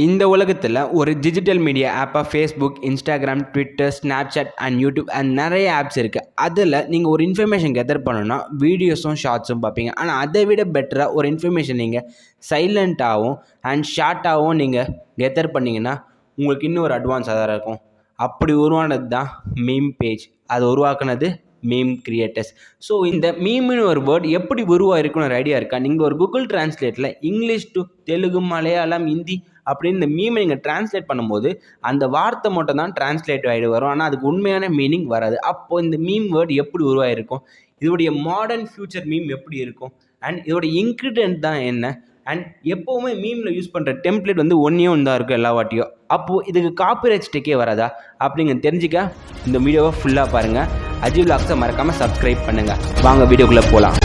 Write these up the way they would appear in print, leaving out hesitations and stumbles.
இந்த உலகத்தில் ஒரு டிஜிட்டல் மீடியா ஆப்பாக Facebook, Instagram, Twitter, Snapchat and YouTube and நிறைய ஆப்ஸ் இருக்குது. அதில் நீங்கள் ஒரு இன்ஃபர்மேஷன் கெதர் பண்ணணும்னா வீடியோஸும் ஷார்ட்ஸும் பார்ப்பீங்க. ஆனால் அதை விட பெட்டராக ஒரு இன்ஃபர்மேஷன் நீங்கள் சைலண்ட்டாகவும் அண்ட் ஷார்ட்டாகவும் நீங்கள் கெதர் பண்ணிங்கன்னா உங்களுக்கு இன்னும் ஒரு அட்வான்ஸாக தான் இருக்கும். அப்படி உருவானது தான் மீம் பேஜ். அதை உருவாக்குனது மீம் கிரியேட்டர்ஸ். ஸோ இந்த மீம்னு ஒரு வேர்ட் எப்படி உருவாயிருக்குன்னு ஒரு ஐடியா இருக்கா? நீங்கள் ஒரு கூகுள் டிரான்ஸ்லேட்டில் இங்கிலீஷ் டு தெலுங்கு, மலையாளம், ஹிந்தி அப்படின்னு இந்த மீமை நீங்கள் டிரான்ஸ்லேட் பண்ணும்போது அந்த வார்த்தை மட்டும் தான் டிரான்ஸ்லேட் ஆகிடு வரும். ஆனால் அதுக்கு உண்மையான மீனிங் வராது. அப்போது இந்த மீம் வேர்டு எப்படி உருவாயிருக்கும், இதோடைய மாடர்ன் ஃபியூச்சர் மீம் எப்படி இருக்கும், அண்ட் இதோடைய இன்க்ரீடியன்ட் தான் என்ன, அண்ட் எப்போவுமே மீமில் யூஸ் பண்ணுற டெம்ப்ளேட் வந்து ஒன்றே ஒன்று தான் இருக்கும் எல்லா வாட்டியும். அப்போது இதுக்கு காப்பிரைட் ஸ்ட்ரைக்கே வராதா அப்படிங்க தெரிஞ்சுக்க இந்த வீடியோவை ஃபுல்லாக பாருங்கள். அஜி விலாக்ஸை மறக்காமல் சப்ஸ்கிரைப் பண்ணுங்கள். வாங்க வீடியோக்குள்ளே போகலாம்.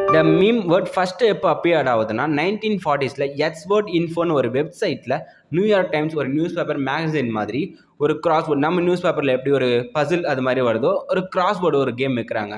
இந்த மீம் வேர்ட் ஃபஸ்ட்டு எப்போ அப்பியர்ட் ஆகுதுன்னா 1940s எக்ஸ்வேர்ட் இன்ஃபோன்னு ஒரு வெப்சைட்டில் நியூயார்க் டைம்ஸ் ஒரு நியூஸ் பேப்பர் மேகசின் மாதிரி ஒரு கிராஸ்வேர்ட், நம்ம நியூஸ் பேப்பரில் எப்படி ஒரு பசில் அது மாதிரி வருதோ ஒரு கிராஸ்வேர்டு ஒரு கேம் வைக்கிறாங்க.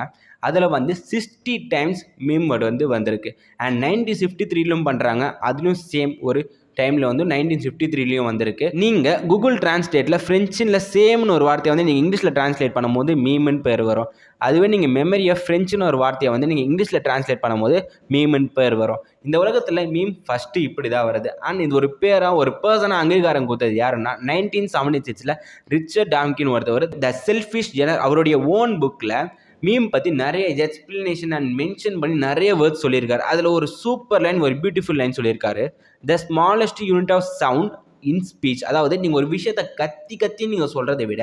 அதில் வந்து 60 டைம்ஸ் மீம் வேர்டு வந்து வந்திருக்கு. அண்ட் 1953லும் பண்ணுறாங்க. அதுலேயும் சேம் ஒரு டைமில் வந்து 1953லையும் வந்திருக்கு. நீங்கள் கூகுள் டிரான்ஸ்லேட்டில் ஃப்ரெஞ்சில் சேம்னு ஒரு வார்த்தையை வந்து நீங்கள் இங்கிலீஷில் டிரான்ஸ்லேட் பண்ணும்போது மீம்னு பேர் வரும். அதுவே நீங்கள் மெமரியை ஃப்ரெஞ்சுன்னு ஒரு வார்த்தையை வந்து நீங்கள் இங்கிலீஷில் டிரான்ஸ்லேட் பண்ணும்போது மீம்னு பேர் வரும். இந்த உலகத்தில் மீம் ஃபஸ்ட்டு இப்படி தான் வருது. அண்ட் இது ஒரு பேராக ஒரு பர்சனாக அங்கீகாரம் கொடுத்தது யாருன்னா 1976 ரிச்சர்ட் டாம்கின் ஒருத்தவர் த செல்ஃபிஷ் ஜெனர் அவருடைய ஓன் புக்கில் மீம் பற்றி நிறைய எக்ஸ்பிளனேஷன் அண்ட் மென்ஷன் பண்ணி நிறைய வேர்ட்ஸ் சொல்லியிருக்காரு. அதில் ஒரு சூப்பர் லைன், ஒரு பியூட்டிஃபுல் லைன் சொல்லியிருக்காரு. The smallest unit of sound in speech. அதாவது நீங்கள் ஒரு விஷயத்தை கத்தி நீங்கள் சொல்கிறத விட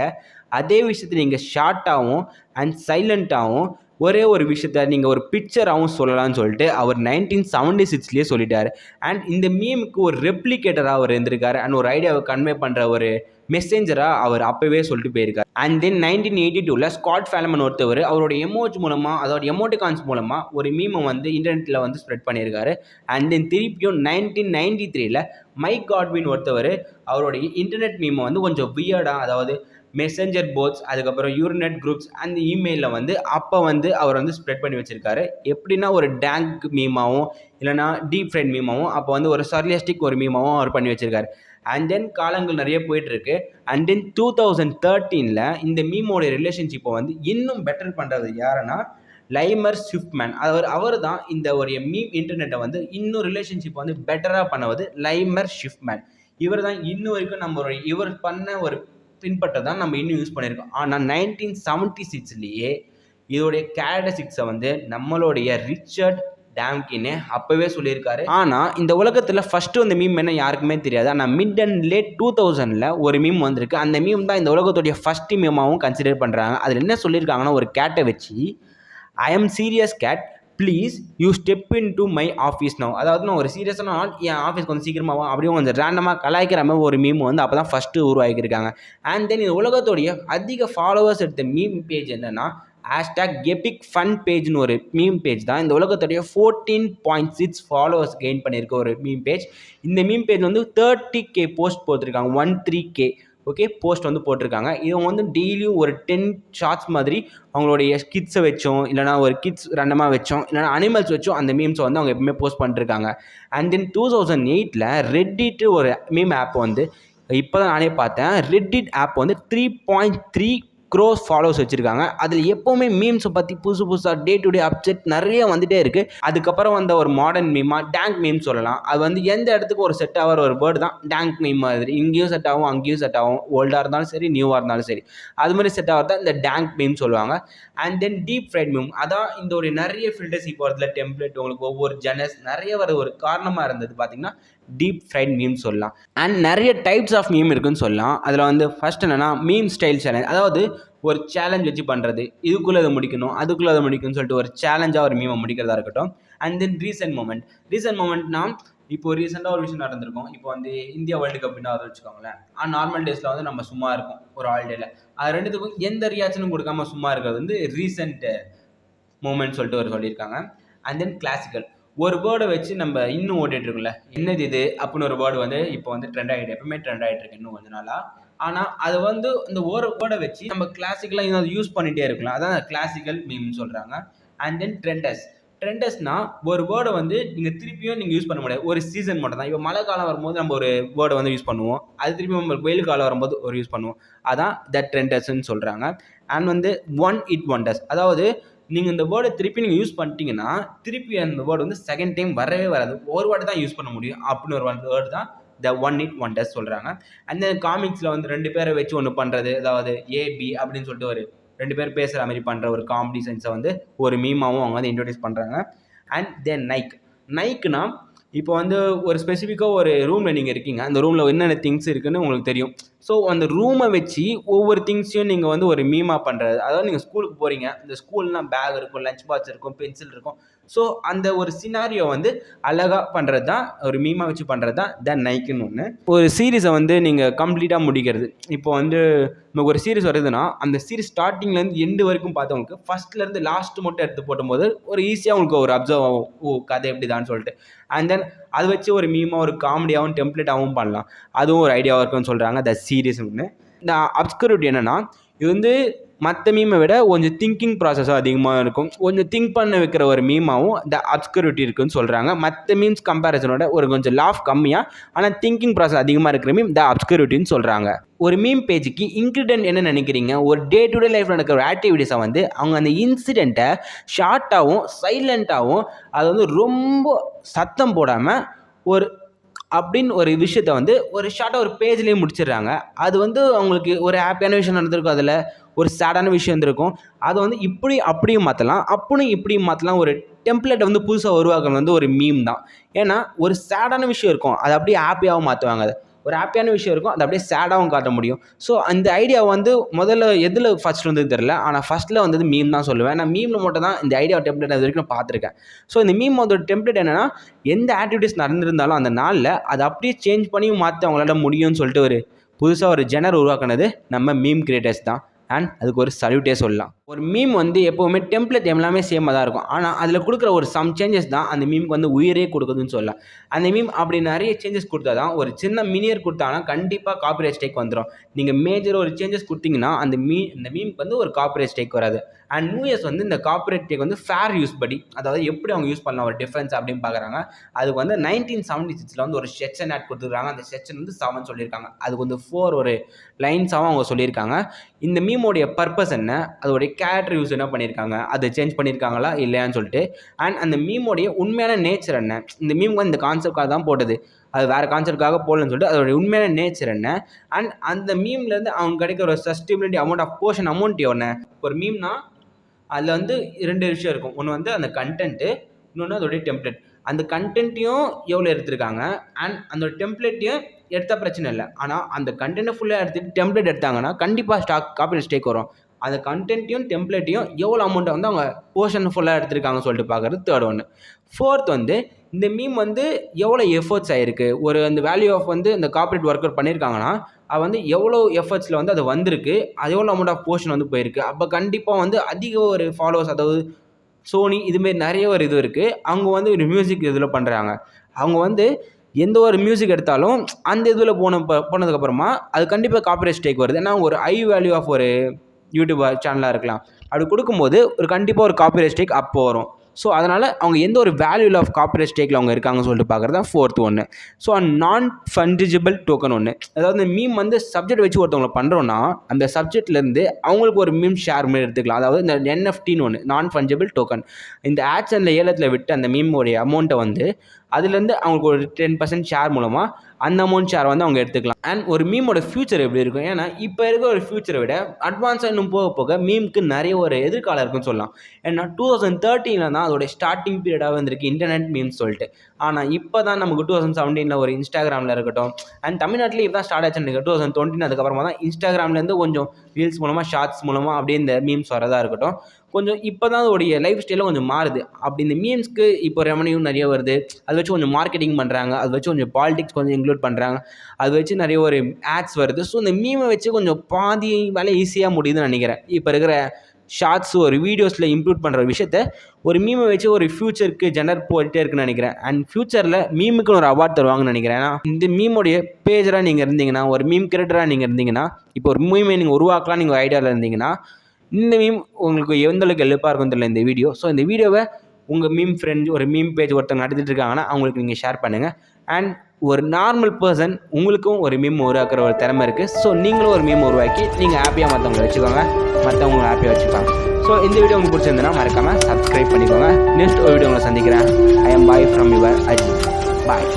அதே விஷயத்தை நீங்கள் ஷார்ட்டாகவும் அண்ட் சைலண்ட்டாகவும் ஒரே ஒரு விஷயத்த நீங்கள் ஒரு பிக்சராகவும் சொல்லலாம்னு சொல்லிட்டு அவர் 1976லேயே சொல்லிட்டார். அண்ட் இந்த மீமுக்கு ஒரு ரெப்ளிகேட்டராக அவர் இருந்திருக்காரு. அண்ட் ஒரு ஐடியாவை கன்வே பண்ணுற ஒரு மெசேஞ்சராக அவர் அப்போவே சொல்லிட்டு போயிருக்கார். அண்ட் தென் 1982 ஸ்காட் ஃபேலமன் ஒருத்தவர் அவரோட எமோஜ் மூலமாக, அதோட எமோட்டிகான்ஸ் மூலமாக ஒரு மீமை வந்து இன்டர்நெட்டில் வந்து ஸ்ப்ரெட் பண்ணியிருக்காரு. அண்ட் தென் திருப்பியும் 1993 மைக் காட்வின் ஒருத்தவர் அவருடைய இன்டர்நெட் மீமை வந்து கொஞ்சம் வியர்டாக, அதாவது மெசேஞ்சர் போர்ட்ஸ், அதுக்கப்புறம் யூரினெட் குரூப்ஸ் அந்த இமெயிலில் வந்து அப்போ வந்து அவர் வந்து ஸ்ப்ரெட் பண்ணி வச்சுருக்காரு. எப்படின்னா ஒரு டேங்க் மீமாவும் இல்லைனா டீப் ஃப்ரைட் மீமாவும் அப்போ வந்து ஒரு சர்லியஸ்டிக் ஒரு மீமாவும் அவர் பண்ணி வச்சுருக்காரு. அண்ட் தென் காலங்கள் நிறைய போயிட்டுருக்கு. அண்ட் தென் 2013 இந்த மீமோடைய ரிலேஷன்ஷிப்பை வந்து இன்னும் பெட்டர் பண்ணுறது யாருன்னா லைமர் ஷிஃப்ட்மேன். அவர் தான் இந்த ஒரு மீம் இன்டர்நெட்டை வந்து இன்னும் ரிலேஷன்ஷிப் வந்து பெட்டராக பண்ணுவது லைமர் ஷிஃப்ட்மேன். இவர் தான் இன்னும் வரைக்கும் நம்ம இவர் பண்ண ஒரு பின்பற்ற தான் நம்ம இன்னும் யூஸ் பண்ணியிருக்கோம். ஆனால் 1976 இதோடைய கேரக்டரிஸ்டிக்ஸை வந்து நம்மளுடைய ரிச்சர்ட் டாம்கினே அப்போவே சொல்லியிருக்காரு. ஆனால் இந்த உலகத்தில் ஃபஸ்ட்டு அந்த மீம் என்ன யாருக்குமே தெரியாது. ஆனால் மிட் அண்ட் லேட் 2000 ஒரு மீம் வந்திருக்கு. அந்த மீம் தான் இந்த உலகத்துடைய ஃபஸ்ட்டு மீமாகவும் கன்சிடர் பண்ணுறாங்க. அதில் என்ன சொல்லியிருக்காங்கன்னா ஒரு கேட்டை வச்சு I am serious cat please you step in to my office now. அதாவது நான் ஒரு சீரியஸான ஆள், என் ஆஃபீஸ்க்கு கொஞ்சம் சீக்கிரமாகவும் அப்படியும் கொஞ்சம் ரேண்டமாக கலாய்க்கிற மாதிரி ஒரு மீம் வந்து அப்போ தான் ஃபஸ்ட்டு உருவாக்கியிருக்காங்க. அண்ட் தென் இந்த உலகத்துடைய அதிக ஃபாலோவர்ஸ் எடுத்த மீம் பேஜ் என்னென்னா #எபிக் ஃபன் பேஜ்னு ஒரு மீம் பேஜ் தான் இந்த உலகத்துடைய 14.6 ஃபாலோவர்ஸ் கெயின் பண்ணியிருக்க ஒரு மீம் பேஜ். இந்த மீம் பேஜ் வந்து 30K போஸ்ட் போட்டிருக்காங்க. 13K போஸ்ட் வந்து போட்டிருக்காங்க. இவங்க வந்து டெய்லியும் ஒரு 10 ஷார்ட்ஸ் மாதிரி அவங்களுடைய கிட்ஸை வச்சோம், இல்லைனா ஒரு கிட்ஸ் ரண்டமாக வச்சோம், இல்லைனா அனிமல்ஸ் வச்சோம் அந்த மீம்ஸை வந்து அவங்க எப்பவுமே போஸ்ட் பண்ணிருக்காங்க. அண்ட் தென் 2008 ரெட்டிட் ஒரு மீம் ஆப் வந்து இப்போ தான் நானே பார்த்தேன். ரெட்டிட் ஆப் வந்து 3.3 crore ஃபாலோவர்ஸ் வச்சுருக்காங்க. அதில் எப்போவுமே மீம்ஸை பற்றி புதுசாக டே டு டே அப்டேட் நிறைய வந்துகிட்டே இருக்குது. அதுக்கப்புறம் வந்த ஒரு மாடர்ன் மீமாக டேங்க் மீம் சொல்லலாம். அது வந்து எந்த இடத்துக்கு ஒரு செட் ஆகிற ஒரு வேர்டு தான் டேங்க் மீம் மாதிரி. இங்கேயும் செட் ஆகும், அங்கேயும் செட் ஆகும், ஓல்டாக இருந்தாலும் சரி, நியூவாக இருந்தாலும் சரி, அது மாதிரி செட் ஆகிறது தான் இந்த டேங்க் மீம் சொல்லுவாங்க. And then deep fried meme, அதான் இந்த ஒரு நிறைய ஃபில்டர்ஸ் இப்போ வரதுல டெம்ப்ளேட் உங்களுக்கு ஒவ்வொரு ஜெனஸ் நிறைய வர ஒரு காரணமாக இருந்தது பார்த்திங்கன்னா டீப் ஃப்ரைட் மீம் சொல்லலாம். அண்ட் நிறைய டைப்ஸ் ஆஃப் மீம் இருக்குன்னு சொல்லலாம். அதில் வந்து ஃபர்ஸ்ட் என்னென்னா மீம் ஸ்டைல் சேலஞ்ச், அதாவது ஒரு சேலஞ்ச் வச்சு பண்ணுறது, இதுக்குள்ளே அதை முடிக்கணும் அதுக்குள்ளே அதை முடிக்கணும்னு சொல்லிட்டு ஒரு சேலஞ்சாக ஒரு மீமை முடிக்கிறதா இருக்கட்டும். அண்ட் தென் ரீசன்ட் மூமெண்ட்னா இப்போ ரீசெண்டாக ஒரு விஷயம் நடந்திருக்கும். இப்போ வந்து இந்தியா வேர்ல்டு கப்னா அதை வச்சுக்கோங்களேன். நார்மல் டேஸில் வந்து நம்ம சும்மா இருக்கும் ஒரு ஹாலிடேல, அது ரெண்டுத்துக்கும் எந்த ரியாக்ஷனும் கொடுக்காம சும்மா இருக்கிறது வந்து ரீசெண்ட் மூமெண்ட் சொல்லிட்டு ஒரு சொல்லியிருக்காங்க. அண்ட் தென் கிளாசிக்கல், ஒரு வேர்டை வச்சு நம்ம இன்னும் ஓட்டிகிட்டு இருக்கோம்ல, என்னது இது அப்படின்னு ஒரு வேர்டு வந்து இப்போ வந்து ட்ரெண்ட் ஆகிட்டு, எப்பவுமே ட்ரெண்ட் ஆகிட்டு இருக்கு இன்னும் கொஞ்ச நாளாக. ஆனால் அது வந்து இந்த ஒரு வேர்டை வச்சு நம்ம கிளாசிக்கலாக இன்னும் யூஸ் பண்ணிகிட்டே இருக்கலாம். அதான் கிளாசிக்கல் மீம்னு சொல்கிறாங்க. அண்ட் தென் ட்ரெண்டஸ், ட்ரெண்டஸ்னா ஒரு வேர்டை வந்து நீங்கள் திருப்பியும் நீங்கள் யூஸ் பண்ண முடியாது, ஒரு சீசன் மட்டும் தான். இப்போ மழை காலம் வரும்போது நம்ம ஒரு வேர்டை வந்து யூஸ் பண்ணுவோம், அது திருப்பி நம்மளுக்கு வெயில் காலம் வரும்போது ஒரு யூஸ் பண்ணுவோம். அதான் த ட்ரெண்டஸ்ன்னு சொல்கிறாங்க. அண்ட் வந்து ஒன் இட் ஒண்டர்ஸ், அதாவது நீங்கள் இந்த வேர்டை திருப்பி நீங்கள் யூஸ் பண்ணிட்டீங்கன்னா திருப்பி அந்த வேர்டு வந்து செகண்ட் டைம் வரவே வராது, ஒரு வேர்டு தான் யூஸ் பண்ண முடியும் அப்படின்னு ஒரு வேர்டு தான் த ஒன் இட் ஒண்டர்ஸ் சொல்கிறாங்க. அந்த காமிக்ஸில் வந்து 2 பேரை வச்சு ஒன்று பண்ணுறது, அதாவது ஏபி அப்படின்னு சொல்லிட்டு ஒரு 2 பேர் பேசுகிற மாதிரி பண்ணுற ஒரு காமெடி சென்ஸை வந்து ஒரு மீமாவும் அவங்க வந்து இன்ட்ரோடியூஸ் பண்ணுறாங்க. அண்ட் தென் நைக்குனா இப்போ வந்து ஒரு ஸ்பெசிஃபிக்காக ஒரு ரூமில் நீங்கள் இருக்கீங்க, அந்த ரூமில் என்னென்ன திங்ஸ் இருக்குதுன்னு உங்களுக்கு தெரியும். ஸோ அந்த ரூமை வச்சு ஒவ்வொரு திங்ஸையும் நீங்கள் வந்து ஒரு மீமா பண்ணுறது, அதாவது நீங்கள் ஸ்கூலுக்கு போகிறீங்க, இந்த ஸ்கூல்னால் பேக் இருக்கும், லஞ்ச் பாக்ஸ் இருக்கும், பென்சில் இருக்கும். ஸோ அந்த ஒரு சினாரியோ வந்து அழகாக பண்ணுறது தான் ஒரு மீமா வச்சு பண்ணுறது தான் த நைக்குன்னு ஒன்று. ஒரு சீரீஸை வந்து நீங்கள் கம்ப்ளீட்டாக முடிக்கிறது, இப்போ வந்து நமக்கு ஒரு சீரிஸ் வருதுன்னா அந்த சீரிஸ் ஸ்டார்டிங்லேருந்து எண்டு வரைக்கும் பார்த்தவங்களுக்கு ஃபஸ்ட்லேருந்து லாஸ்ட்டு மட்டும் எடுத்து போடும்போது ஒரு ஈஸியாக உங்களுக்கு ஒரு அப்சர்வ் ஆகும், ஓ கதை எப்படி தான் சொல்லிட்டு. அண்ட் தென் அதை வச்சு ஒரு மீமாக ஒரு காமெடியாகவும் டெம்ப்ளேட்டாகவும் பண்ணலாம், அதுவும் ஒரு ஐடியாவாக இருக்குன்னு சொல்கிறாங்க த சீரிஸ் ஒன்று. இந்த அப்ஸ்கூரிட்டி என்னென்னா இது வந்து மற்ற மீமை விட கொஞ்சம் திங்கிங் ப்ராசஸும் அதிகமாக இருக்கும், கொஞ்சம் திங்க் பண்ண வைக்கிற ஒரு மீமாவும் இந்த அப்ஸ்கூரிட்டி இருக்குன்னு சொல்கிறாங்க. மற்ற மீம்ஸ் கம்பேரிசனோட ஒரு கொஞ்சம் லாஃப் கம்மியாக ஆனால் திங்கிங் ப்ராசஸ் அதிகமாக இருக்கிற மீம் த அப்ஸ்கூரிட்டின்னு சொல்கிறாங்க. ஒரு மீம் பேஜுக்கு இன்க்ரிடென்ட் என்ன நினைக்கிறீங்க, ஒரு டே டு டே லைஃப்பில் நடக்கிற ஒரு ஆக்டிவிட்டீஸை வந்து அவங்க அந்த இன்சிடெண்ட்டை ஷார்ட்டாகவும் சைலண்ட்டாகவும் அதை வந்து ரொம்ப சத்தம் போடாமல் ஒரு அப்படின்னு ஒரு விஷயத்த வந்து ஒரு ஷார்ட்டாக ஒரு பேஜ்லேயே முடிச்சிடுறாங்க. அது வந்து அவங்களுக்கு ஒரு ஹாப்பியான விஷயம் நடந்திருக்கும், அதில் ஒரு சேடான விஷயம் இருந்திருக்கும், அதை வந்து இப்படி அப்படியும் மாற்றலாம், அப்படியும் இப்படியும் மாற்றலாம். ஒரு டெம்ப்ளேட்டை வந்து புதுசாக உருவாக்குறது வந்து ஒரு மீம் தான். ஏன்னா ஒரு சேடான விஷயம் இருக்கும், அதை அப்படியே ஹாப்பியாகவும் மாற்றுவாங்க, அது ஒரு ஹாப்பியான விஷயம் இருக்கும், அதை அப்படியே சேடாகவும் காட்ட முடியும். ஸோ அந்த ஐடியா வந்து முதல்ல எதில் ஃபஸ்ட் வந்தது தெரில, ஆனால் ஃபஸ்ட்டில் வந்தது மீம் தான் சொல்லுவேன். நான் மீமில் மட்டும் தான் இந்த ஐடியா டெம்ப்ளேட் அது வரைக்கும் நான் பார்த்துருக்கேன். ஸோ இந்த மீம் அதோட டெம்ப்ளேட் என்னென்னா எந்த ஆக்டிவிட்டீஸ் நடந்திருந்தாலும் அந்த நாளில் அதை அப்படியே சேஞ்ச் பண்ணியும் மாற்ற அவங்களால முடியும்னு சொல்லிட்டு ஒரு புதுசாக ஒரு ஜெனர் உருவாக்குனது நம்ம மீம் கிரியேட்டர்ஸ் தான். அண்ட் அதுக்கு ஒரு சல்யூட்டே சொல்லலாம். ஒரு மீம் வந்து எப்போவுமே டெம்ப்ளேட் எல்லாமே சேமாக தான் இருக்கும், ஆனால் அதில் கொடுக்குற ஒரு சம் சேஞ்சஸ் தான் அந்த மீமுக்கு வந்து உயிரே கொடுக்குதுன்னு சொல்லலாம். அந்த மீம் அப்படி நிறைய சேஞ்சஸ் கொடுத்தா தான், ஒரு சின்ன மினியர் கொடுத்தாங்கன்னா கண்டிப்பாக காப்பிரைட் ஸ்ட்ரைக் வந்துடும். நீங்கள் மேஜர் ஒரு சேஞ்சஸ் கொடுத்தீங்கன்னா இந்த மீமுக்கு வந்து ஒரு காப்பிரைட் ஸ்ட்ரைக் வராது. அண்ட் நியூயர்ஸ் வந்து இந்த காப்பிரைட் ஸ்ட்ரைக் வந்து ஃபேர் யூஸ் படி, அதாவது எப்படி அவங்க யூஸ் பண்ணலாம் ஒரு டிஃப்ரென்ஸ் அப்படின்னு பார்க்குறாங்க. அதுக்கு வந்து 1976 வந்து ஒரு செக்ஷன் ஆட் கொடுத்துருக்காங்க, அந்த செக்ஷன் வந்து 7 சொல்லியிருக்காங்க, அதுக்கு வந்து 4 ஒரு லைன்ஸாகவும் அவங்க சொல்லியிருக்காங்க. இந்த மீமோடைய பர்பஸ் என்ன, அதோடைய கேரக்டர் யூஸ் என்ன பண்ணியிருக்காங்க, அதை சேஞ்ச் பண்ணியிருக்காங்களா இல்லையான்னு சொல்லிட்டு. அண்ட் அந்த மீமோடைய உண்மையான நேச்சர் என்ன, இந்த மீம் வந்து இந்த கான்செப்டாக தான் போட்டது, அது வேறு கான்செப்டுக்காக போடலன்னு சொல்லிட்டு அதோடைய உண்மையான நேச்சர் என்ன. அண்ட் அந்த மீம்லேருந்து அவங்க கிடைக்கிற ஒரு சஸ்டைபிலிட்டி அமௌண்ட் என்ன. ஒரு மீம்னா அதில் வந்து 2 விஷயம் இருக்கும், ஒன்று வந்து அந்த கண்டென்ட்டு, இன்னொன்று அதோடைய டெம்ப்ளேட். அந்த கண்டென்ட்டையும் எவ்வளோ எடுத்திருக்காங்க அண்ட் அந்த டெம்ப்ளேட்டையும் எடுத்தால் பிரச்சனை இல்லை, ஆனால் அந்த கண்டென்ட்டை ஃபுல்லாக எடுத்துகிட்டு டெம்ப்ளேட் எடுத்தாங்கன்னா கண்டிப்பாக காப்பிரைட் ஸ்ட்ரைக் வரும். அந்த கண்டென்ட்டையும் டெம்ப்ளேட்டையும் எவ்வளோ அமௌண்ட்டை வந்து அவங்க போர்ஷன் ஃபுல்லாக எடுத்திருக்காங்கன்னு சொல்லிட்டு பார்க்குறது தேர்ட் ஒன்று. ஃபோர்த் வந்து இந்த மீம் வந்து எவ்வளோ எஃபர்ட்ஸ் ஆகிருக்கு, ஒரு அந்த வேல்யூ ஆஃப் வந்து இந்த கார்ப்பரேட் ஒர்க்கர் பண்ணியிருக்காங்கன்னா அது வந்து எவ்வளோ எஃபர்ட்ஸில் வந்து அது வந்திருக்கு, அது எவ்வளோ அமௌண்ட் ஆஃப் போர்ஷன் வந்து போயிருக்கு. அப்போ கண்டிப்பாக வந்து அதிக ஒரு ஃபாலோவர்ஸ், அதாவது சோனி இதுமாரி நிறைய ஒரு இது இருக்குது, அவங்க வந்து ஒரு மியூசிக் இதில் பண்ணுறாங்க. அவங்க வந்து எந்த ஒரு மியூசிக் எடுத்தாலும் அந்த இதில் போனதுக்கப்புறமா அது கண்டிப்பாக காப்பிரைட் ஸ்ட்ரைக் வருது. ஏன்னா ஒரு ஹை வேல்யூ ஆஃப் ஒரு யூடியூப் சேனலாக இருக்கலாம், அப்படி கொடுக்கும்போது ஒரு கண்டிப்பாக ஒரு காப்பிரைட் ஸ்ட்ரைக் அப்போ வரும். ஸோ அதனால் அவங்க எந்த ஒரு வேல்யூ ஆஃப் காப்பிரைட் ஸ்ட்ரைக்கில் அவங்க இருக்காங்கன்னு சொல்லிட்டு பார்க்குறது தான் ஃபோர்த் ஒன்று. ஸோ நான் ஃபண்டிஜிபிள் டோக்கன் ஒன்று, அதாவது இந்த மீம் வந்து சப்ஜெக்ட் வச்சு ஒருத்தவங்களை பண்ணுறோன்னா அந்த சப்ஜெக்ட்லேருந்து அவங்களுக்கு ஒரு மீம் ஷேர் மாதிரி எடுத்துக்கலாம். அதாவது இந்த என்எஃப்டின்னு ஒன்று, நான் ஃபண்டிஜிபிள் டோக்கன். இந்த ஆட்ஸ் அண்ட் ஏலத்தில் விட்டு அந்த மீமோடைய அமௌண்ட்டை வந்து அதுலேருந்து அவங்களுக்கு ஒரு 10% ஷேர் மூலமாக அந்த அமௌண்ட் ஷேர் வந்து அவங்க எடுத்துக்கலாம். அண்ட் ஒரு மீமோட ஃபியூச்சர் எப்படி இருக்கும், ஏன்னா இப்போ இருக்க ஒரு ஃபியூச்சரை விட அட்வான்ஸாக இன்னும் போக போக மீமுக்கு நிறைய ஒரு எதிர்காலம் இருக்குன்னு சொல்லலாம். ஏன்னா 2013 தான் அதோடைய ஸ்டார்டிங் பீரியடாக வந்திருக்கு இன்டர்நெட் மீம்ஸ் சொல்லிட்டு. ஆனால் இப்போ தான் நமக்கு 2017 ஒரு இன்ஸ்டாகிராமில் இருக்கட்டும், அண்ட் தமிழ்நாட்டில் இப்போ தான் ஸ்டார்ட் ஆச்சுன்னு 2020 அதுக்கப்புறமா தான் இன்ஸ்டாகிராம்லேருந்து கொஞ்சம் ரீல்ஸ் மூலமாக ஷார்ட்ஸ் மூலமாக அப்படியே இந்த மீம்ஸ் வரதா இருக்கட்டும், கொஞ்சம் இப்போ தான் அதோடைய லைஃப் ஸ்டைலும் கொஞ்சம் மாறுது. அப்படி இந்த மீம்ஸ்க்கு இப்போ ரெவன்யூ நிறைய வருது, அதை வச்சு கொஞ்சம் மார்க்கெட்டிங் பண்ணுறாங்க, அதை வச்சு கொஞ்சம் பாலிடிக்ஸ் கொஞ்சம் இன்க்ளூட் பண்ணுறாங்க, அதை வச்சு நிறைய ஒரு ஆட்ஸ் வருது. ஸோ இந்த மீமை வச்சு கொஞ்சம் பாதி வேலை ஈஸியாக முடியுதுன்னு நினைக்கிறேன். இப்போ இருக்கிற ஷார்ட்ஸ் ஒரு வீடியோஸில் இம்ப்ரூவ் பண்ணுற விஷயத்த ஒரு மீமை வச்சு ஒரு ஃபியூச்சருக்கு ஜெனர் போயிட்டே இருக்குன்னு நினைக்கிறேன். அண்ட் ஃபியூச்சரில் மீமுக்குன்னு ஒரு அவார்ட் தருவாங்கன்னு நினைக்கிறேன். ஏன்னா இந்த மீமோடைய பேஜராக நீங்கள் இருந்தீங்கன்னா, ஒரு மீம் கிரியேட்டராக நீங்கள் இருந்தீங்கன்னா, இப்போ ஒரு மீமை நீங்கள் உருவாக்கலாம் நீங்கள் ஐடியாவில் இருந்தீங்கன்னா, இந்த மீம் உங்களுக்கு எந்த அளவுக்கு ஹெல்ப்பாக இருக்கும் தெரியல இந்த வீடியோ. ஸோ இந்த வீடியோவை உங்கள் மீம் ஃப்ரெண்ட்ஸ் ஒரு மீம் பேஜ் ஒருத்தவங்க நடத்திட்டு இருக்காங்கன்னா அவங்களுக்கு நீங்கள் ஷேர் பண்ணுங்கள். அண்ட் ஒரு நார்மல் பர்சன் உங்களுக்கும் ஒரு மீம் உருவாக்குற ஒரு திறமை இருக்குது. ஸோ நீங்களும் ஒரு மீம் உருவாக்கி நீங்கள் ஹாப்பியாக மற்றவங்களை வச்சுக்கோங்க, மற்றவங்க ஹாப்பியாக வச்சுப்பாங்க. ஸோ இந்த வீடியோ உங்களுக்கு பிடிச்சிருந்ததுன்னா மறக்காமல் சப்ஸ்கிரைப் பண்ணிக்கோங்க. நெக்ஸ்ட் ஒரு வீடியோ உங்களை சந்திக்கிறேன். I am bye from your Ajith. Bye.